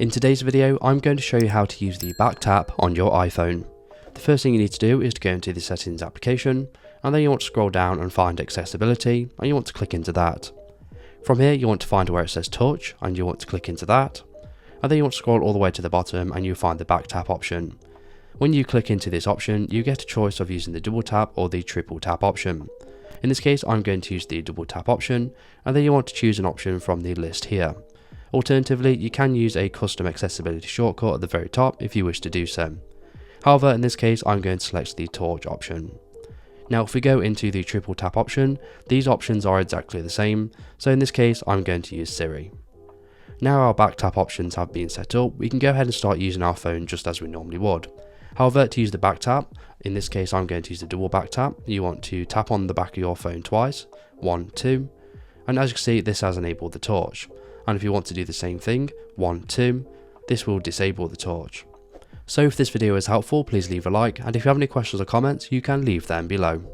In today's video, I'm going to show you how to use the back tap on your iPhone. The first thing you need to do is to go into the settings application, and then you want to scroll down and find accessibility, and you want to click into that. From here you want to find where it says touch, and you want to click into that, and then you want to scroll all the way to the bottom and you'll find the back tap option. When you click into this option, you get a choice of using the double tap or the triple tap option. In this case, I'm going to use the double tap option, and then you want to choose an option from the list here. Alternatively, you can use a custom accessibility shortcut at the very top if you wish to do so. However, in this case, I'm going to select the torch option. Now, if we go into the triple tap option, these options are exactly the same, so in this case, I'm going to use Siri. Now our back tap options have been set up, we can go ahead and start using our phone just as we normally would. However, to use the back tap, in this case I'm going to use the double back tap. You want to tap on the back of your phone twice, 1, 2, and as you can see, this has enabled the torch. And if you want to do the same thing, 1, 2, this will disable the torch. So if this video is helpful, please leave a like, and if you have any questions or comments, you can leave them below.